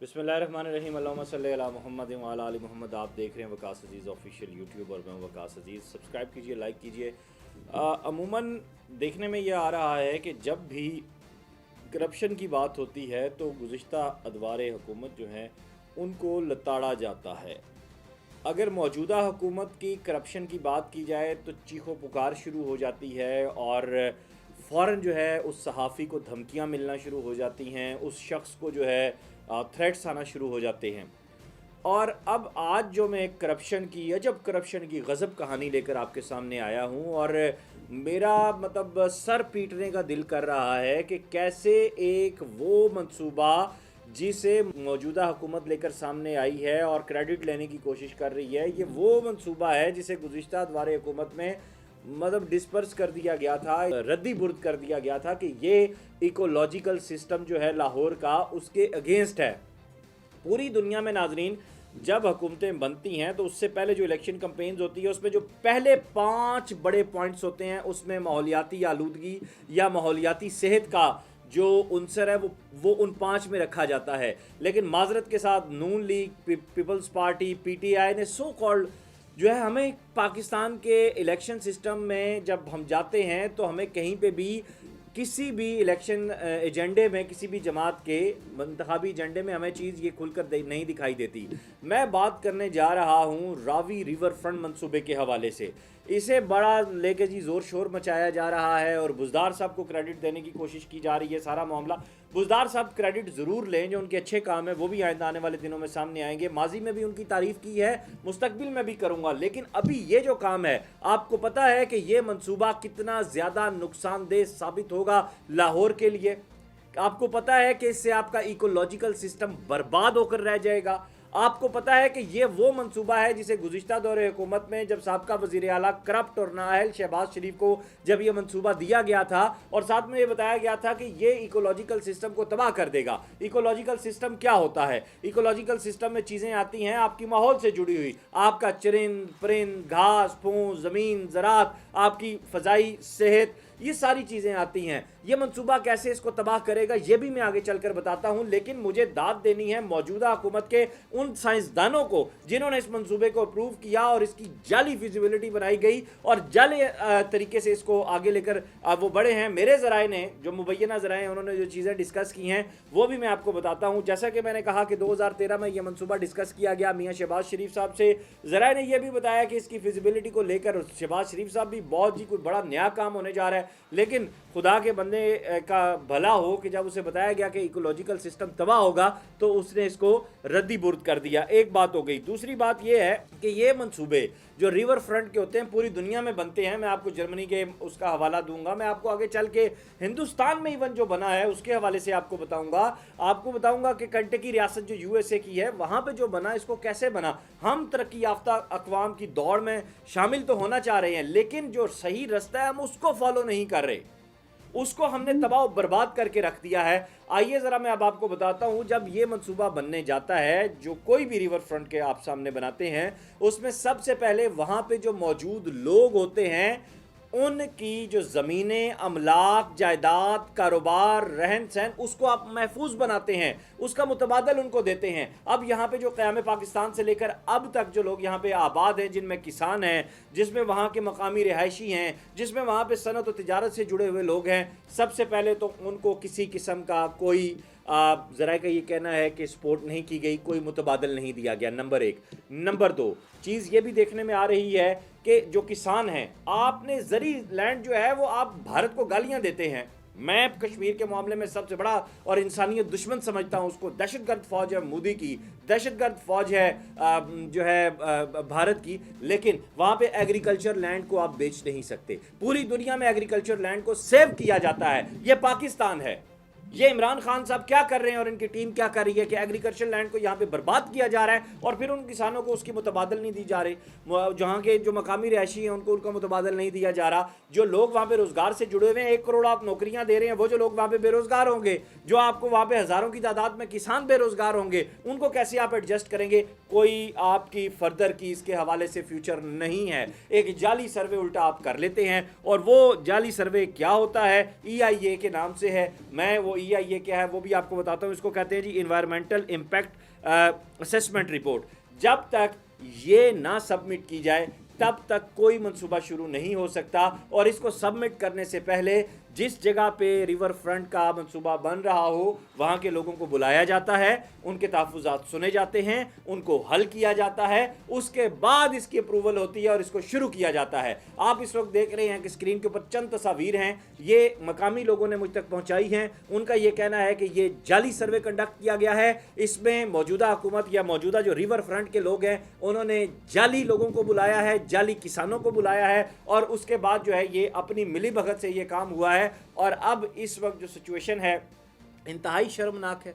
बिस्मिल्लाहिर्रहमानिर्रहीम अल्लाहुम्मा सल्ली अला मुहम्मद व अला आलि मोहम्मद। आप देख रहे हैं वकास अजीज़ ऑफिशियल यूट्यूब और मैं वकास अजीज़। सब्सक्राइब कीजिए, लाइक कीजिए। अमूमन देखने में ये आ रहा है कि जब भी करप्शन की बात होती है तो गुज़िश्ता अदवार हुकूमत जो हैं उनको लताड़ा जाता है। अगर मौजूदा हुकूमत की करप्शन की बात की जाए तो चीखो पुकार शुरू हो जाती है और फ़ौरन जो है उस सहाफ़ी को धमकियां मिलना शुरू हो जाती हैं, उस शख्स को जो है थ्रेट्स आना शुरू हो जाते हैं। और अब आज जो मैं करप्शन की अजब करप्शन की गज़ब कहानी लेकर आपके सामने आया हूँ और मेरा मतलब सर पीटने का दिल कर रहा है कि कैसे एक वो मंसूबा जिसे मौजूदा हुकूमत लेकर सामने आई है और क्रेडिट लेने की कोशिश कर रही है, ये वो मंसूबा है जिसे गुज़िश्ता दौरे हुकूमत में मतलब डिस्पर्स कर दिया गया था, रद्दी बुर्द कर दिया गया था कि ये इकोलॉजिकल सिस्टम जो है लाहौर का उसके अगेंस्ट है। पूरी दुनिया में नाजरीन जब हुकूमतें बनती हैं तो उससे पहले जो इलेक्शन कंपेन्स होती है उसमें जो पहले 5 बड़े पॉइंट्स होते हैं उसमें माहौलियाती आलूदगी या माहौलियाती सेहत का जो उनसर है वो उन 5 में रखा जाता है। लेकिन माजरत के साथ नून लीग, पीपल्स पार्टी, पीटीआई ने सो कॉल्ड जो है हमें पाकिस्तान के इलेक्शन सिस्टम में जब हम जाते हैं तो हमें कहीं पे भी किसी भी इलेक्शन एजेंडे में किसी भी जमात के मंतखाबी एजेंडे में हमें चीज़ ये खुलकर नहीं दिखाई देती। मैं बात करने जा रहा हूँ रावी रिवर फ्रंट मंसूबे के हवाले से। इसे बड़ा लेके जी ज़ोर शोर मचाया जा रहा है और बुज़दार साहब को क्रेडिट देने की कोशिश की जा रही है। सारा मामला बुज़दार साहब क्रेडिट ज़रूर लें, जो उनके अच्छे काम है वो भी आइंदा आने वाले दिनों में सामने आएंगे। माजी में भी उनकी तारीफ़ की है, मुस्तकबिल में भी करूँगा। लेकिन अभी ये जो काम है, आपको पता है कि ये मंसूबा कितना ज़्यादा नुकसानदेह साबित होगा लाहौर के लिए। आपको पता है कि इससे आपका इकोलॉजिकल सिस्टम बर्बाद होकर रह जाएगा। आपको पता है कि ये वो मंसूबा है जिसे गुज़िश्ता दौरे हुकूमत में जब साबका वज़ीर आला करप्ट और नाअहल शहबाज शरीफ को जब ये मंसूबा दिया गया था और साथ में ये बताया गया था कि ये इकोलॉजिकल सिस्टम को तबाह कर देगा। इकोलॉजिकल सिस्टम क्या होता है? इकोलॉजिकल सिस्टम में चीज़ें आती हैं आपकी माहौल से जुड़ी हुई, आपका चरिंद परिंद, घास फूस, ज़मीन, ज़रात, आपकी फ़ज़ाई सेहत, ये सारी चीज़ें आती हैं। ये मंसूबा कैसे इसको तबाह करेगा ये भी मैं आगे चलकर बताता हूं। लेकिन मुझे दाद देनी है मौजूदा हुकूमत के उन साइंसदानों को जिन्होंने इस मंसूबे को अप्रूव किया और इसकी जाली फिजिबिलिटी बनाई गई और जाली तरीके से इसको आगे लेकर वो बड़े हैं। मेरे ज़राए ने जो मुबैना ज़राए हैं उन्होंने जो चीज़ें डिस्कस की हैं वो भी मैं आपको बताता हूँ। जैसा कि मैंने कहा कि 2013 में यह मंसूबा डिस्कस किया गया मियाँ शहबाज शरीफ साहब से। ज़राए ने यह भी बताया कि इसकी फिजिबिलिटी को लेकर शहबाज शरीफ साहब भी बहुत जी कोई बड़ा नया काम होने जा रहा है। लेकिन खुदा के बंदे का भला हो कि जब उसे बताया गया कि इकोलॉजिकल सिस्टम तबाह होगा तो उसने इसको रद्दी बुर्द कर दिया। एक बात हो गई। दूसरी बात यह है कि ये मंसूबे जो रिवर फ्रंट के होते हैं पूरी दुनिया में बनते हैं। मैं आपको जर्मनी के उसका हवाला दूंगा, मैं आपको आगे चल के हिंदुस्तान में इवन जो बना है उसके हवाले से आपको बताऊंगा कि कंटकी रियासत जो यूएसए की है वहां पे जो बना, इसको कैसे बना। हम तरक्की याफ्ता अक़वाम की दौड़ में शामिल तो होना चाह रहे हैं लेकिन जो सही रास्ता है हम उसको फॉलो नहीं कर रहे, उसको हमने तबाह बर्बाद करके रख दिया है। आइए ज़रा मैं अब आपको बताता हूं, जब ये मंसूबा बनने जाता है जो कोई भी रिवर फ्रंट के आप सामने बनाते हैं उसमें सबसे पहले वहां पे जो मौजूद लोग होते हैं उनकी जो ज़मीनें, अमलाक, जायदाद, कारोबार, रहन सहन, उसको आप महफूज बनाते हैं, उसका मुतबादल उनको देते हैं। अब यहाँ पे जो क़याम पाकिस्तान से लेकर अब तक जो लोग यहाँ पे आबाद हैं, जिनमें किसान हैं, जिसमें वहाँ के मकामी रिहायशी हैं, जिसमें वहाँ पे सनत और तिजारत से जुड़े हुए लोग हैं, सबसे पहले तो उनको किसी किस्म का कोई ज़रा का ये कहना है कि सपोर्ट नहीं की गई, कोई मुतबादल नहीं दिया गया, नंबर 1। नंबर 2 चीज़ ये भी देखने में आ रही है कि जो किसान हैं, आपने ज़री लैंड जो है वो आप भारत को गालियां देते हैं। मैं कश्मीर के मामले में सबसे बड़ा और इंसानियत दुश्मन समझता हूँ उसको। दहशतगर्द फौज है मोदी की, दहशतगर्द फौज है जो है भारत की। लेकिन वहाँ पे एग्रीकल्चर लैंड को आप बेच नहीं सकते। पूरी दुनिया में एग्रीकल्चर लैंड को सेव किया जाता है, ये पाकिस्तान है। ये इमरान खान साहब क्या कर रहे हैं और इनकी टीम क्या कर रही है कि एग्रीकल्चर लैंड को यहाँ पे बर्बाद किया जा रहा है और फिर उन किसानों को उसकी मुतबादल नहीं दी जा रही। जहाँ के जो मकामी रहायशी हैं उनको उनका मुतबादल नहीं दिया जा रहा। जो लोग वहाँ पे रोजगार से जुड़े हुए हैं, 1 करोड़ आप नौकरियाँ दे रहे हैं, वो जो लोग वहाँ पे बेरोजगार होंगे, जो आपको वहाँ पे हज़ारों की तादाद में किसान बेरोजगार होंगे, उनको कैसे आप एडजस्ट करेंगे? कोई आपकी फर्दर की इसके हवाले से फ्यूचर नहीं है। एक जाली सर्वे उल्टा आप कर लेते हैं और वो जाली सर्वे क्या होता है? EIA के नाम से है। मैं वो EIA क्या है वो भी आपको बताता हूँ। इसको कहते हैं जी इन्वायरमेंटल इम्पैक्ट असेसमेंट रिपोर्ट। जब तक ये ना सबमिट की जाए तब तक कोई मंसूबा शुरू नहीं हो सकता। और इसको सबमिट करने से पहले जिस जगह पे रिवर फ्रंट का मंसूबा बन रहा हो वहाँ के लोगों को बुलाया जाता है, उनके तहफ़्फ़ुज़ात सुने जाते हैं, उनको हल किया जाता है, उसके बाद इसकी अप्रूवल होती है और इसको शुरू किया जाता है। आप इस वक्त देख रहे हैं कि स्क्रीन के ऊपर चंद तस्वीर हैं, ये मकामी लोगों ने मुझ तक पहुँचाई हैं। उनका ये कहना है कि ये जाली सर्वे कंडक्ट किया गया है। इसमें मौजूदा हुकूमत या मौजूदा जो रिवर फ्रंट के लोग हैं उन्होंने जाली लोगों को बुलाया है, जाली किसानों को बुलाया है और उसके बाद जो है ये अपनी मिलीभगत से ये काम हुआ है। और अब इस वक्त जो सिचुएशन है इंतहाई शर्मनाक है,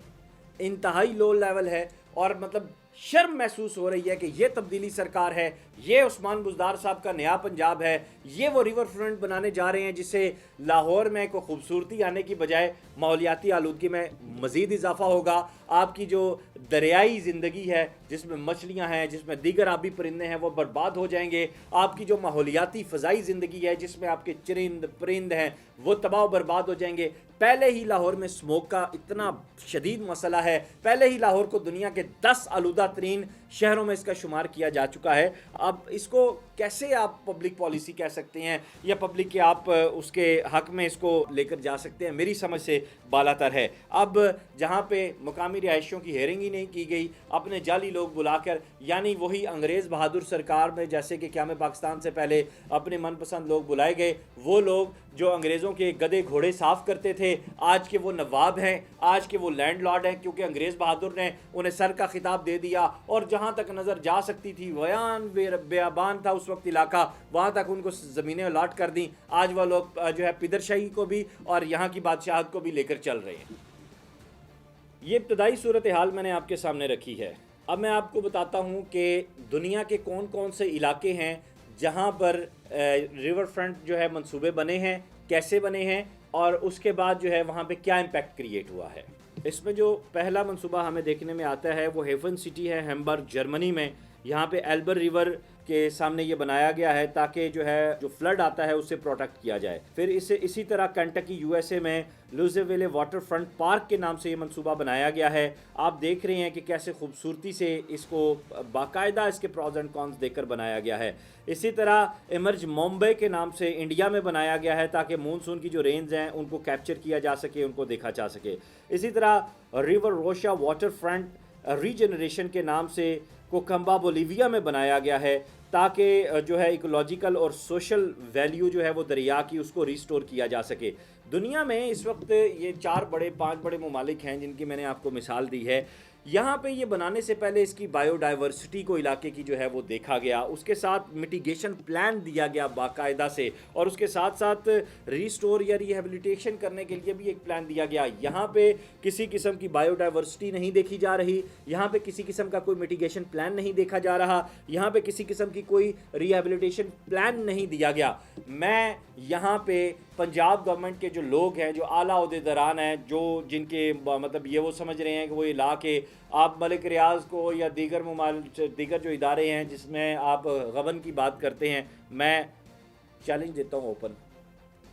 इंतहाई लो लेवल है और मतलब शर्म महसूस हो रही है कि ये तब्दीली सरकार है, ये उस्मान बुज़दार साहब का नया पंजाब है, ये वो रिवर फ्रंट बनाने जा रहे हैं जिससे लाहौर में कोई खूबसूरती आने की बजाय माहौलियाती आलूदगी में मज़ीद इजाफा होगा। आपकी जो दरियाई ज़िंदगी है जिसमें मछलियां हैं, जिसमें दीगर आबी परिंदे हैं, वो बर्बाद हो जाएंगे। आपकी जो माहौलियाती फ़ज़ाई ज़िंदगी है जिसमें आपके चरिंद परिंद हैं वो तबाह बर्बाद हो जाएंगे। पहले ही लाहौर में स्मोक का इतना शदीद मसला है, पहले ही लाहौर को दुनिया के 10 आलूदा तरीन शहरों में इसका शुमार किया जा चुका है। अब इसको कैसे आप पब्लिक पॉलिसी कह सकते हैं या पब्लिक के आप उसके हक में इसको लेकर जा सकते हैं, मेरी समझ से बालातर है। अब जहाँ पे मकामी रिहायशियों की हेयरिंग ही नहीं की गई, अपने जाली लोग बुलाकर, यानी वही अंग्रेज़ बहादुर सरकार में जैसे कि क़याम पाकिस्तान से पहले अपने मनपसंद लोग बुलाए गए, वो लोग जो अंग्रेज़ों के गधे घोड़े साफ़ करते थे आज के वो नवाब हैं, आज के वो लैंडलॉर्ड हैं, क्योंकि अंग्रेज़ बहादुर ने उन्हें सर का खिताब दे दिया। और जहाँ तक नज़र जा सकती थी वयान बेयाबान था उस वक्त इलाका, वहाँ तक उनको ज़मीनें अलॉट कर दी। आज वह लोग जो है पिदरशाही को भी और यहाँ की बादशाहत को भी लेकर चल रहे हैं। ये इब्तदाई सूरत हाल मैंने आपके सामने रखी है। अब मैं आपको बताता हूँ कि दुनिया के कौन कौन से इलाके हैं जहाँ पर रिवर फ्रंट जो है मंसूबे बने हैं, कैसे बने हैं और उसके बाद जो है वहाँ पे क्या इम्पैक्ट क्रिएट हुआ है। इसमें जो पहला मंसूबा हमें देखने में आता है वो हेवन सिटी है, हैम्बर्ग जर्मनी में। यहाँ पे एल्बर रिवर के सामने ये बनाया गया है ताकि जो है जो फ्लड आता है उससे प्रोटेक्ट किया जाए। फिर इसी तरह कंटकी USA में लुज़ेविले वाटर फ्रंट पार्क के नाम से ये मंसूबा बनाया गया है। आप देख रहे हैं कि कैसे खूबसूरती से इसको बाकायदा इसके प्रॉज एंड कॉन्स देकर बनाया गया है। इसी तरह इमर्ज मुंबई के नाम से इंडिया में बनाया गया है ताकि मानसून की जो रेंज हैं उनको कैप्चर किया जा सके, उनको देखा जा सके। इसी तरह रिवर रोशा वाटर फ्रंट रीजनरेशन के नाम से कोकम्बा बोलीविया में बनाया गया है ताकि जो है इकोलॉजिकल और सोशल वैल्यू जो है वो दरिया की उसको रिस्टोर किया जा सके। दुनिया में इस वक्त ये 5 बड़े ममालिक हैं जिनकी मैंने आपको मिसाल दी है। यहाँ पे ये बनाने से पहले इसकी बायोडाइवर्सिटी को इलाके की जो है वो देखा गया, उसके साथ मिटिगेशन प्लान दिया गया बाकायदा से और उसके साथ साथ रिस्टोर या रिहेबिलिटेशन करने के लिए भी एक प्लान दिया गया। यहाँ पे किसी किस्म की बायोडाइवर्सिटी नहीं देखी जा रही, यहाँ पे किसी किस्म का कोई मिटिगेशन प्लान नहीं देखा जा रहा, यहाँ पे किसी किस्म की कोई रिहेबिलिटेशन प्लान नहीं दिया गया। मैं यहाँ पे पंजाब गवर्नमेंट के जो लोग हैं, जो आला ओहदेदारान हैं, जो जिनके मतलब ये वो समझ रहे हैं कि वो इलाके आप मलिक रियाज को या दीगर जो इदारे हैं जिसमें आप गबन की बात करते हैं, मैं चैलेंज देता हूँ ओपन,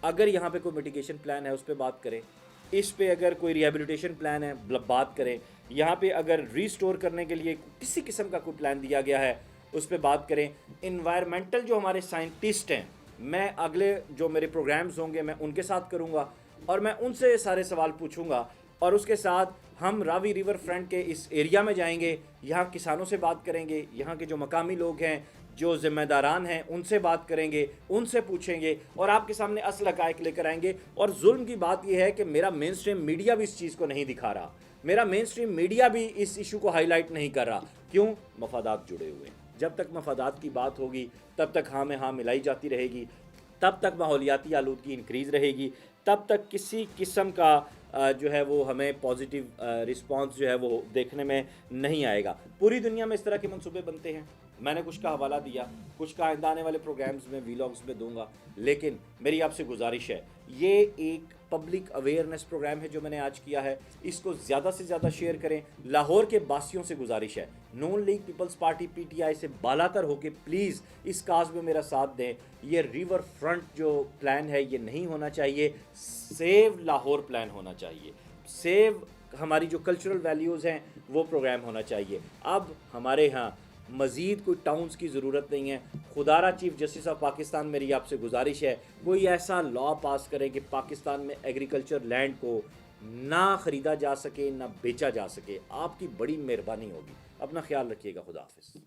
अगर यहाँ पे कोई मिटिगेशन प्लान है उस पर बात करें, इस पे अगर कोई रिहेबिलिटेशन प्लान है बात करें, यहाँ पे अगर रिस्टोर करने के लिए किसी किस्म का कोई प्लान दिया गया है उस पर बात करें। इन्वायरमेंटल जो हमारे साइंटिस्ट हैं, मैं अगले जो मेरे प्रोग्राम्स होंगे मैं उनके साथ करूँगा और मैं उनसे सारे सवाल पूछूंगा और उसके साथ हम रावी रिवर फ्रंट के इस एरिया में जाएंगे, यहाँ किसानों से बात करेंगे, यहाँ के जो मकामी लोग हैं, जो ज़िम्मेदारान हैं, उनसे बात करेंगे, उनसे पूछेंगे और आपके सामने असल हक़ाइक़ लेकर आएंगे। और जुल्म की बात यह है कि मेरा मेन स्ट्रीम मीडिया भी इस चीज़ को नहीं दिखा रहा, मेरा मेन स्ट्रीम मीडिया भी इस इशू को हाईलाइट नहीं कर रहा। क्यों? मफादात जुड़े हुए हैं। जब तक मफादात की बात होगी तब तक हाँ में हाँ मिलाई जाती रहेगी, तब तक माहौलियाती आलूदगी इंक्रीज़ रहेगी, तब तक किसी किस्म का जो है वो हमें पॉजिटिव रिस्पांस जो है वो देखने में नहीं आएगा। पूरी दुनिया में इस तरह के मंसूबे बनते हैं। मैंने कुछ का हवाला दिया, कुछ का आइंदा आने वाले प्रोग्राम्स में वीलॉग्स में दूंगा, लेकिन मेरी आपसे गुजारिश है, ये एक पब्लिक अवेयरनेस प्रोग्राम है जो मैंने आज किया है, इसको ज़्यादा से ज़्यादा शेयर करें। लाहौर के बासियों से गुजारिश है, नून लीग पीपल्स पार्टी PTI से बालातर होके प्लीज़ इस काज में मेरा साथ दें। ये रिवर फ्रंट जो प्लान है ये नहीं होना चाहिए, सेव लाहौर प्लान होना चाहिए। सेव हमारी जो कल्चरल वैल्यूज़ हैं वो प्रोग्राम होना चाहिए। अब हमारे यहाँ मज़ीद कोई टाउन्स की ज़रूरत नहीं है। खुदारा चीफ जस्टिस ऑफ पाकिस्तान, मेरी आपसे गुजारिश है कोई ऐसा लॉ पास करे कि पाकिस्तान में एग्रीकल्चर लैंड को ना ख़रीदा जा सके ना बेचा जा सके। आपकी बड़ी मेहरबानी होगी। अपना ख्याल रखिएगा। खुदा हाफिज़।